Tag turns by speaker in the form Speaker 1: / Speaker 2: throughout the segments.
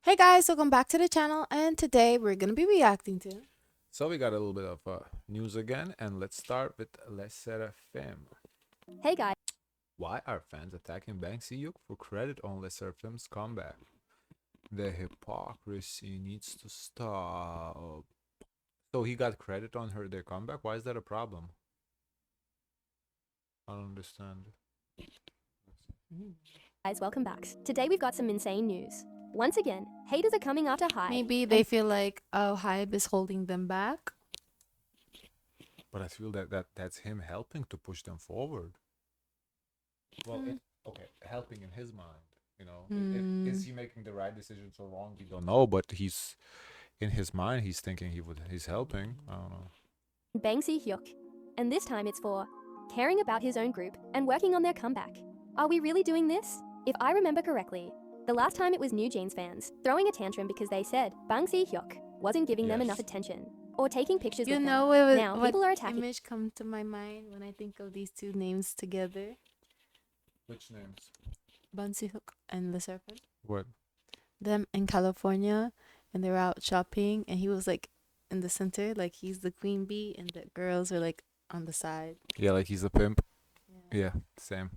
Speaker 1: Hey guys, welcome back to the channel, and today we're gonna be reacting to.
Speaker 2: So we got a little bit of news again, and let's start with SSERAFIM.
Speaker 3: Hey guys.
Speaker 2: Why are fans attacking Hyuk for credit on SSERAFIM's comeback? The hypocrisy needs to stop. So he got credit on their comeback? Why is that a problem? I don't understand.
Speaker 3: Guys, welcome back. Today we've got some insane news. Once again, haters are coming after Hype.
Speaker 1: Maybe they feel like Hype is holding them back.
Speaker 2: But I feel that's him helping to push them forward. Well, okay, helping in his mind, you know. Is he making the right decisions or wrong? We don't know, but he's in his mind. He's thinking he's helping. I don't know.
Speaker 3: Hyuk. And this time it's for caring about his own group and working on their comeback. Are we really doing this? If I remember correctly, the last time it was New Jeans fans throwing a tantrum because they said Hyuk wasn't giving them enough attention or taking pictures with them. Now people are attacking.
Speaker 1: Image come to my mind when I think of these two names together?
Speaker 2: Which names?
Speaker 1: Hyuk and SSERAFIM.
Speaker 2: What?
Speaker 1: Them in California, and they're out shopping, and he was like in the center, like he's the queen bee, and the girls are like on the side.
Speaker 2: Yeah, like he's a pimp. Yeah, same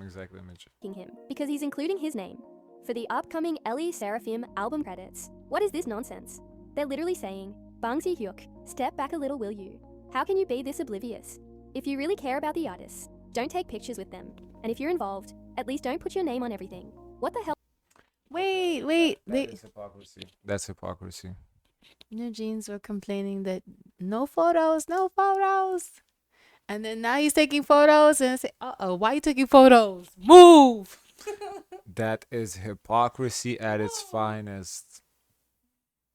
Speaker 2: exact image.
Speaker 3: Him because he's including his name for the upcoming SSERAFIM album credits. What is this nonsense? They're literally saying, Hyuk, step back a little, will you? How can you be this oblivious? If you really care about the artists, don't take pictures with them. And if you're involved, at least don't put your name on everything. What the hell?
Speaker 1: Wait.
Speaker 2: That's hypocrisy. That's hypocrisy.
Speaker 1: New Jeans were complaining that no photos. And then now he's taking photos and say, why are you taking photos? Move!
Speaker 2: That is hypocrisy at its finest.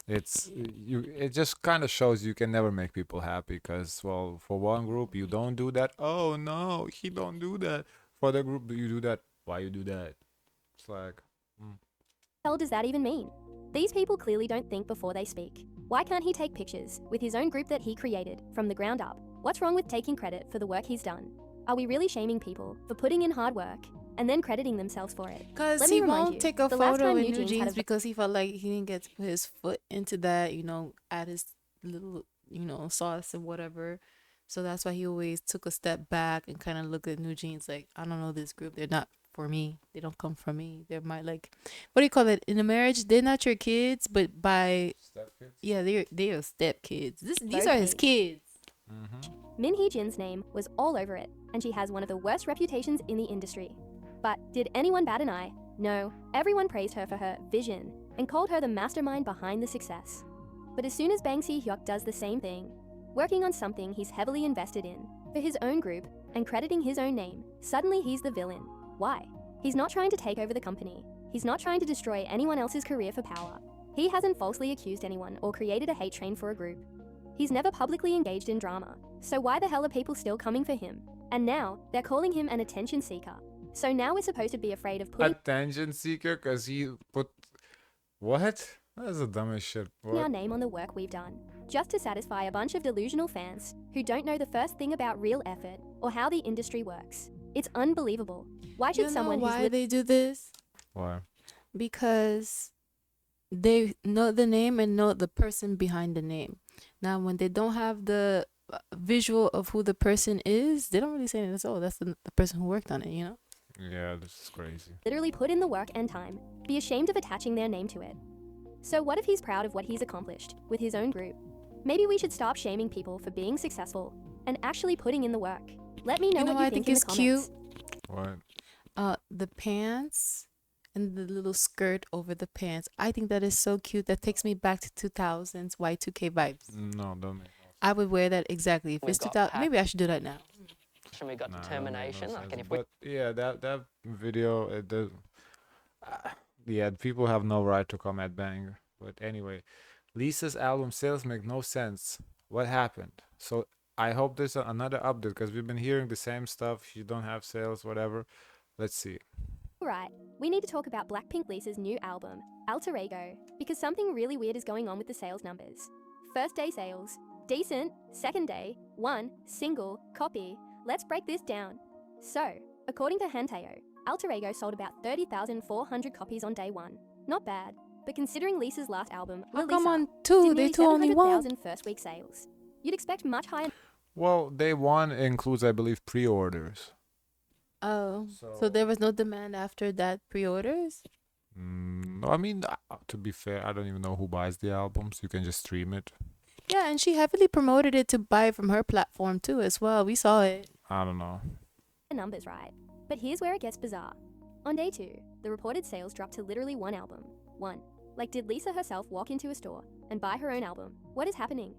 Speaker 2: It just kind of shows you can never make people happy, because, well, for one group you don't do that. Oh no, he don't do that. For the group you do that. Why you do that? It's like,
Speaker 3: hell does that even mean? These people clearly don't think before they speak. Why can't he take pictures with his own group that he created from the ground up? What's wrong with taking credit for the work he's done? Are we really shaming people for putting in hard work and then crediting themselves for it?
Speaker 1: Because he won't take a photo in New Jeans because he felt like he didn't get to put his foot into that, add his little, sauce and whatever. So that's why he always took a step back and kind of looked at New Jeans like, I don't know this group. They're not for me. They don't come from me. They're my, like, what do you call it? In a marriage, they're not your kids, but by
Speaker 2: step kids?
Speaker 1: Yeah, they're step kids. These are his kids.
Speaker 3: Min Hee-jin's name was all over it, and she has one of the worst reputations in the industry. But did anyone bat an eye? No, everyone praised her for her vision and called her the mastermind behind the success. But as soon as Hyuk does the same thing, working on something he's heavily invested in for his own group and crediting his own name, suddenly he's the villain. Why? He's not trying to take over the company. He's not trying to destroy anyone else's career for power. He hasn't falsely accused anyone or created a hate train for a group. He's never publicly engaged in drama. So why the hell are people still coming for him? And now they're calling him an attention seeker. So now we're supposed to be afraid of putting
Speaker 2: attention seeker because he put what? That's the dumbest shit.
Speaker 3: Our name on the work we've done, just to satisfy a bunch of delusional fans who don't know the first thing about real effort or how the industry works. It's unbelievable. Why should someone
Speaker 1: why they do this?
Speaker 2: Why?
Speaker 1: Because they know the name and know the person behind the name. Now, when they don't have the visual of who the person is, they don't really say it. That's the person who worked on it, you know?
Speaker 2: Yeah, this is crazy.
Speaker 3: Literally put in the work and time, be ashamed of attaching their name to it. So what if he's proud of what he's accomplished with his own group? Maybe we should stop shaming people for being successful and actually putting in the work. Let me know what you think in the comments.
Speaker 2: What?
Speaker 1: The pants and the little skirt over the pants. I think that is so cute. That takes me back to 2000s Y2K vibes.
Speaker 2: No, don't make no sense.
Speaker 1: I would wear that exactly. If it's 2000, maybe I should do that now.
Speaker 4: We got determination.
Speaker 2: No
Speaker 4: like, and if
Speaker 2: but yeah, that video, yeah, people have no right to come at Bang. But anyway, Lisa's album sales make no sense. What happened? So I hope there's another update, because we've been hearing the same stuff. You don't have sales, whatever. Let's see.
Speaker 3: Alright, we need to talk about Blackpink Lisa's new album, Alter Ego, because something really weird is going on with the sales numbers. First day sales, decent. Second day, 1 single copy. Let's break this down. So, according to Hanteo, Alter Ego sold about 30,400 copies on day 1. Not bad. But considering Lisa's last album,
Speaker 1: How
Speaker 3: Lisa,
Speaker 1: come on two?
Speaker 3: did
Speaker 1: They
Speaker 3: nearly
Speaker 1: two only one.
Speaker 3: 700,000 first-week sales, you'd expect much higher.
Speaker 2: Well, day one includes, I believe, pre-orders.
Speaker 1: Oh, so
Speaker 2: So,
Speaker 1: there was no demand after that pre-orders?
Speaker 2: I mean, to be fair, I don't even know who buys the albums. You can just stream it.
Speaker 1: Yeah, and she heavily promoted it to buy it from her platform too as well. We saw it.
Speaker 2: I don't know.
Speaker 3: Numbers right. But here's where it gets bizarre. On day 2, the reported sales dropped to literally one album. One. Like, did Lisa herself walk into a store and buy her own album? What is happening?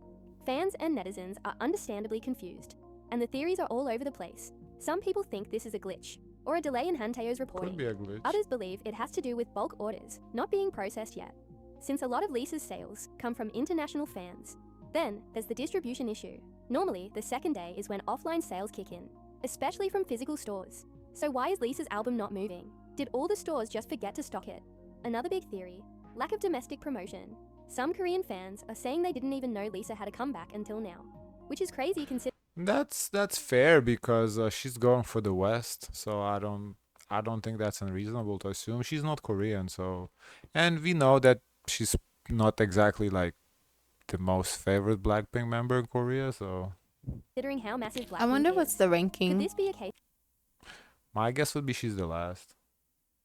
Speaker 3: Fans and netizens are understandably confused, and the theories are all over the place. Some people think this is a glitch, or a delay in Hantaeo's reporting.
Speaker 2: Could be a glitch.
Speaker 3: Others believe it has to do with bulk orders not being processed yet, since a lot of Lisa's sales come from international fans. Then, there's the distribution issue. Normally, the second day is when offline sales kick in, especially from physical stores. So why is Lisa's album not moving? Did all the stores just forget to stock it? Another big theory, lack of domestic promotion. Some Korean fans are saying they didn't even know Lisa had a comeback until now, which is crazy considering.
Speaker 2: That's fair because she's going for the West, so I don't think that's unreasonable to assume. She's not Korean, so, and we know that she's not exactly like the most favorite Blackpink member in Korea, so
Speaker 3: How massive Blackpink
Speaker 1: I wonder
Speaker 3: is.
Speaker 1: what's the
Speaker 3: Could
Speaker 1: ranking.
Speaker 3: this be a case
Speaker 2: my guess would be she's the last,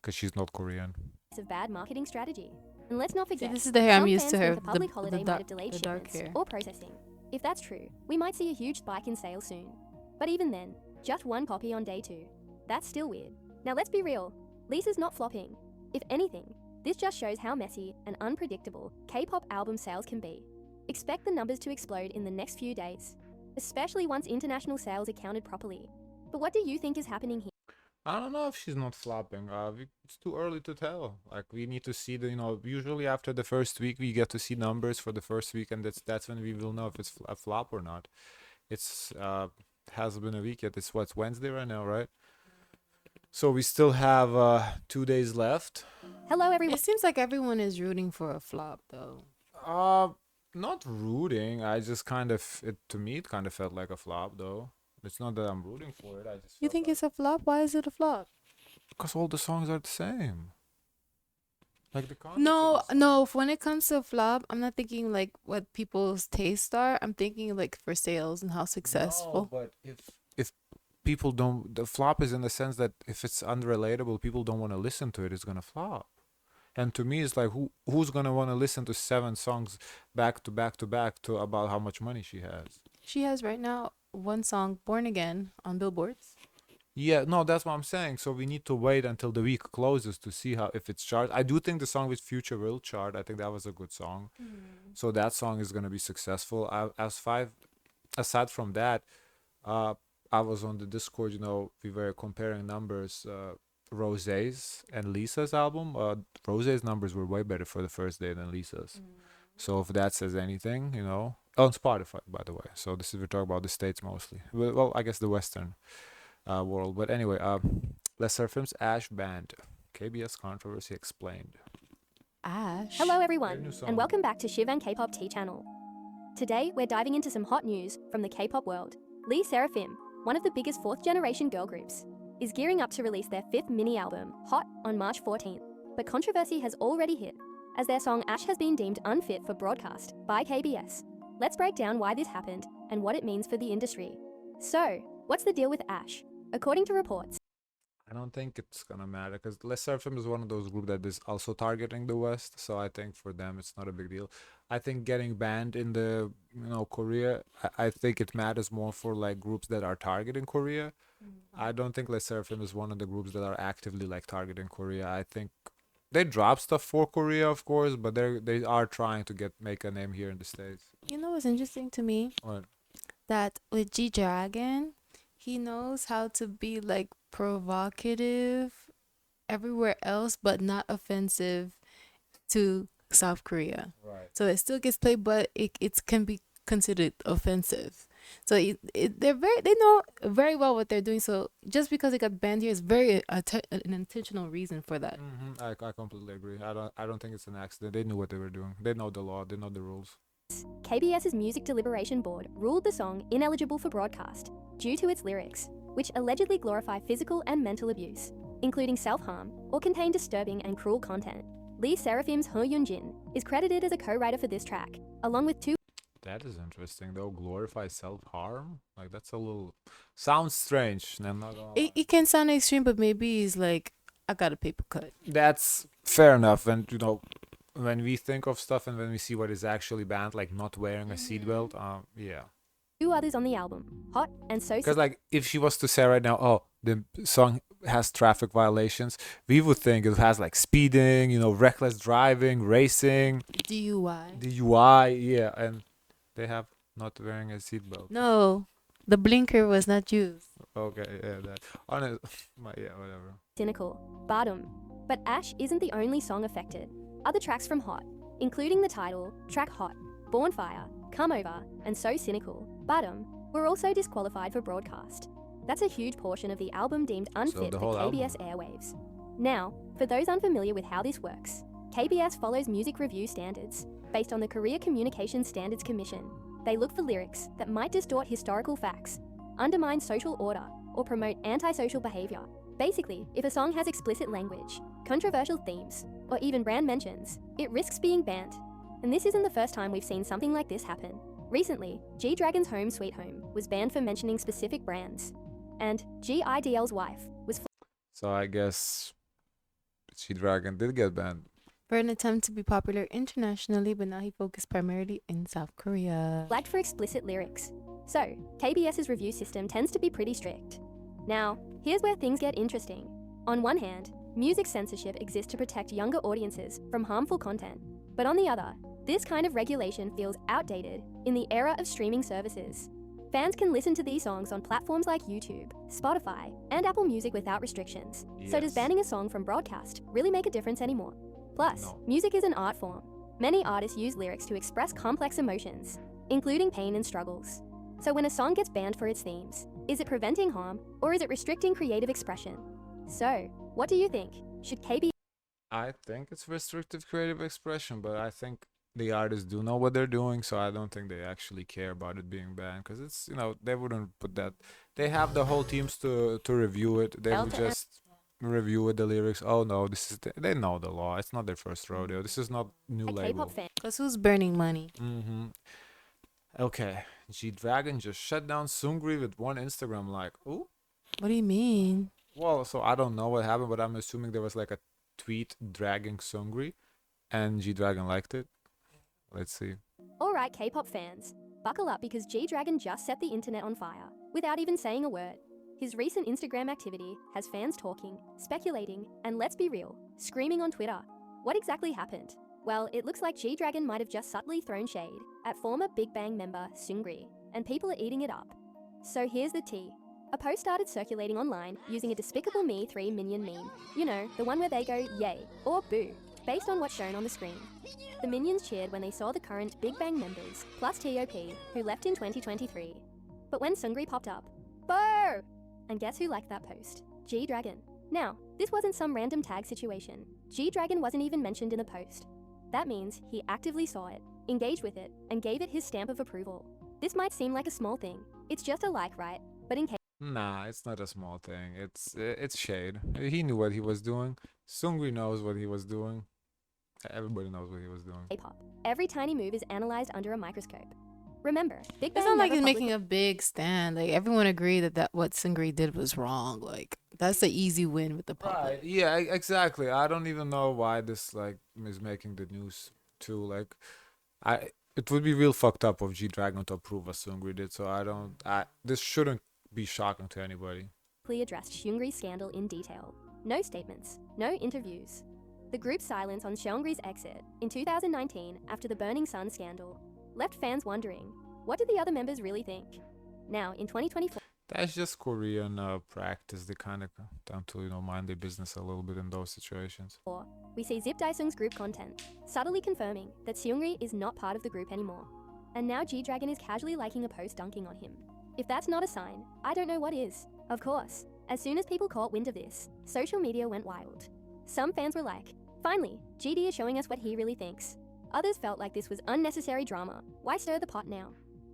Speaker 2: because she's not Korean.
Speaker 3: of bad marketing strategy? And let's not
Speaker 1: See,
Speaker 3: forget,
Speaker 1: this is the hair I'm
Speaker 3: some
Speaker 1: used
Speaker 3: fans
Speaker 1: to
Speaker 3: think
Speaker 1: her.
Speaker 3: the public holiday might have delayed
Speaker 1: the dark
Speaker 3: shipments
Speaker 1: hair.
Speaker 3: or processing. If that's true, we might see a huge spike in sales soon. But even then, just one copy on day 2. That's still weird. Now let's be real, Lisa's not flopping. If anything, this just shows how messy and unpredictable K-pop album sales can be. Expect the numbers to explode in the next few days, especially once international sales are counted properly. But what do you think is happening here?
Speaker 2: I don't know if she's not flopping. It's too early to tell. Like, we need to see usually after the first week we get to see numbers for the first week, and that's when we will know if it's a flop or not. It's hasn't been a week yet. It's Wednesday right now, right? So we still have 2 days left.
Speaker 3: Hello everyone.
Speaker 1: It seems like everyone is rooting for a flop though.
Speaker 2: Not rooting. I just to me it kind of felt like a flop though. It's not that I'm rooting for it. I just
Speaker 1: You
Speaker 2: felt
Speaker 1: think
Speaker 2: like,
Speaker 1: it's a flop? Why is it a flop?
Speaker 2: because all the songs are the same. Like the concepts
Speaker 1: No,
Speaker 2: of the song.
Speaker 1: no. When it comes to flop, I'm not thinking like what people's tastes are. I'm thinking like for sales and how successful.
Speaker 2: No, but if people don't, the flop is in the sense that if it's unrelatable, people don't want to listen to it. It's gonna flop. And to me, it's like who's gonna want to listen to 7 songs back to back to back to about how much money she has?
Speaker 1: She has right now one song, "Born Again," on billboards.
Speaker 2: Yeah, no, that's what I'm saying. So we need to wait until the week closes to see how if it's chart. I do think the song with Future will chart. I think that was a good song. So that song is gonna be successful. Aside from that, I was on the Discord. We were comparing numbers. Rosé's and Lisa's album. Rosé's numbers were way better for the first day than Lisa's. So if that says anything, on Spotify, by the way. So this is we're talking about the States mostly. Well, I guess the Western world. But anyway, SSERAFIM's Ash band. KBS controversy explained.
Speaker 1: Ash.
Speaker 3: Hello
Speaker 2: Their
Speaker 3: everyone,
Speaker 2: new song.
Speaker 3: and welcome back to Shiv and K-pop T channel. Today we're diving into some hot news from the K-pop world. SSERAFIM, one of the biggest 4th generation girl groups, is gearing up to release their 5th mini album, Hot, on March 14th. But controversy has already hit, as their song Ash has been deemed unfit for broadcast by KBS. Let's break down why this happened and what it means for the industry. So, what's the deal with Ash? According to reports,
Speaker 2: I don't think it's gonna matter because SSERAFIM is one of those groups that is also targeting the West, so I think for them it's not a big deal. I think getting banned in the Korea, I think it matters more for like groups that are targeting Korea. I don't think SSERAFIM is one of the groups that are actively like targeting Korea. I think they drop stuff for Korea, of course, but they are trying to make a name here in the States.
Speaker 1: You know what's interesting to me?
Speaker 2: What?
Speaker 1: That with G Dragon, he knows how to be like provocative everywhere else, but not offensive to South Korea.
Speaker 2: Right.
Speaker 1: So it still gets played, but it can be considered offensive. So they know very well what they're doing. So just because it got banned here is very an intentional reason for that.
Speaker 2: I completely agree. I don't think it's an accident. They knew what they were doing. They know the law. They know the rules.
Speaker 3: KBS's Music Deliberation Board ruled the song ineligible for broadcast due to its lyrics, which allegedly glorify physical and mental abuse, including self-harm, or contain disturbing and cruel content. SSERAFIM's Hyun is credited as a co-writer for this track, along with two
Speaker 2: That is interesting, though. Glorify self-harm? Like, that's a little... Sounds strange. I'm not gonna lie.
Speaker 1: It can sound extreme, but maybe he's like, I got a paper cut.
Speaker 2: That's fair enough. And, you know, when we think of stuff and when we see what is actually banned, like not wearing a seatbelt, yeah.
Speaker 3: two others on the album, Hot and So
Speaker 2: Because, like, if she was to say right now, oh, the song has traffic violations, we would think it has, like, speeding, you know, reckless driving, racing,
Speaker 1: DUI.
Speaker 2: DUI, yeah, and they have not wearing a seatbelt.
Speaker 1: No, the blinker was not used.
Speaker 2: Okay, yeah, that. Honest, yeah, whatever.
Speaker 3: Cynical, Bottom. But Ash isn't the only song affected. Other tracks from Hot, including the title, track Hot, Bornfire, Come Over, and So Cynical, Bottom, were also disqualified for broadcast. That's a huge portion of the album deemed unfit
Speaker 2: the
Speaker 3: for
Speaker 2: whole
Speaker 3: KBS airwaves. Now, for those unfamiliar with how this works, KBS follows music review standards based on the Korea Communications Standards Commission. They look for lyrics that might distort historical facts, undermine social order, or promote antisocial behavior. Basically, if a song has explicit language, controversial themes, or even brand mentions, it risks being banned. And this isn't the first time we've seen something like this happen. Recently, G-Dragon's Home Sweet Home was banned for mentioning specific brands, and G.I.D.L's wife was
Speaker 2: So I guess G-Dragon did get banned.
Speaker 1: For an attempt to be popular internationally, but now he focused primarily in South Korea.
Speaker 3: flagged for explicit lyrics. So, KBS's review system tends to be pretty strict. Now, here's where things get interesting. On one hand, music censorship exists to protect younger audiences from harmful content. But on the other, this kind of regulation feels outdated in the era of streaming services. Fans can listen to these songs on platforms like YouTube, Spotify, and Apple Music without restrictions. So does
Speaker 2: Yes.
Speaker 3: banning a song from broadcast really make a difference anymore? Plus,
Speaker 2: No.
Speaker 3: music is an art form. Many artists use lyrics to express complex emotions, including pain and struggles. So when a song gets banned for its themes, is it preventing harm or is it restricting creative expression? So, what do you think? Should KB
Speaker 2: I think it's restrictive creative expression, but I think the artists do know what they're doing, so I don't think they actually care about it being banned, because it's, you know, they wouldn't put that. They have the whole teams to review it. They would just review it, the lyrics. Oh no, this is they know the law. It's not their first rodeo. This is not new
Speaker 3: a
Speaker 2: label.
Speaker 3: K-pop fan?
Speaker 1: Because who's burning money?
Speaker 2: Mm-hmm. Okay, G-Dragon just shut down Seungri with one Instagram like. Ooh.
Speaker 1: What do you mean?
Speaker 2: Well, so I don't know what happened, but I'm assuming there was like a tweet dragging Seungri, and G-Dragon liked it. Let's see.
Speaker 3: Alright, K-pop fans, buckle up because G-Dragon just set the internet on fire without even saying a word. His recent Instagram activity has fans talking, speculating, and let's be real, screaming on Twitter. What exactly happened? Well, it looks like G-Dragon might have just subtly thrown shade at former Big Bang member Seungri, and people are eating it up. So here's the tea. A post started circulating online using a Despicable Me 3 minion meme. You know, the one where they go yay or boo, based on what's shown on the screen. The minions cheered when they saw the current Big Bang members, plus T.O.P., who left in 2023. But when Seungri popped up, boo! And guess who liked that post? G-Dragon. Now, this wasn't some random tag situation. G-Dragon wasn't even mentioned in the post. That means he actively saw it, engaged with it, and gave it his stamp of approval. This might seem like a small thing. It's just a like, right? But in
Speaker 2: Nah, it's not a small thing. It's shade. He knew what he was doing. Seungri knows what he was doing. Everybody knows what he was doing.
Speaker 3: K-pop, every tiny move is analyzed under a microscope. Remember, Big Bang
Speaker 1: It's not like
Speaker 3: never
Speaker 1: he's
Speaker 3: publicly-
Speaker 1: making a big stand. Like everyone agreed that what Seungri did was wrong. Like that's the easy win with the public.
Speaker 2: Right. Yeah, exactly. I don't even know why this like is making the news too. Like, it would be real fucked up of G-Dragon to approve what Seungri did. So this shouldn't be shocking to anybody.
Speaker 3: addressed Seungri's scandal in detail. No statements, no interviews. The group's silence on Seungri's exit in 2019 after the Burning Sun scandal left fans wondering, what did the other members really think? Now, in 2024,
Speaker 2: That's just Korean practice. They kind of tend to, mind their business a little bit in those situations.
Speaker 3: we see Zip Daesung's group content, subtly confirming that Seungri is not part of the group anymore. And now G-Dragon is casually liking a post dunking on him. If that's not a sign, I don't know what is. Of course, as soon as people caught wind of this, social media went wild. Some fans were like, finally, GD is showing us what he really thinks. Others felt like this was unnecessary drama. Why stir the pot now?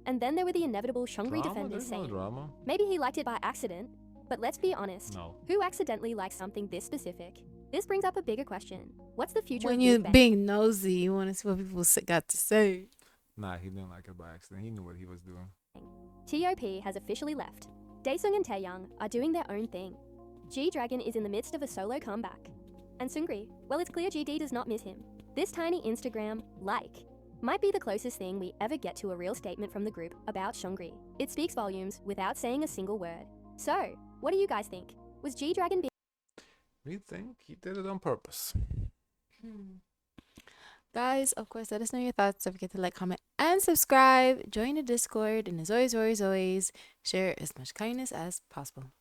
Speaker 3: And then there were the inevitable Seungri defenders
Speaker 2: There's no
Speaker 3: saying,
Speaker 2: drama.
Speaker 3: maybe he liked it by accident. But let's be honest,
Speaker 2: No.
Speaker 3: who accidentally likes something this specific? This brings up a bigger question. What's the future
Speaker 1: When
Speaker 3: of
Speaker 1: you're
Speaker 3: Big Bang?
Speaker 1: being nosy, you want to see what people got to say.
Speaker 2: Nah, he didn't like it by accident. He knew what he was doing.
Speaker 3: T.O.P has officially left. Daesung and Taeyoung are doing their own thing. G-Dragon is in the midst of a solo comeback. And Seungri, well, it's clear GD does not miss him. This tiny Instagram like might be the closest thing we ever get to a real statement from the group about Seungri. It speaks volumes without saying a single word. So, what do you guys think? Was G-Dragon being...
Speaker 2: We think he did it on purpose.
Speaker 1: Guys, of course, let us know your thoughts. Don't forget to like, comment, and subscribe. Join the Discord. And as always, share as much kindness as possible.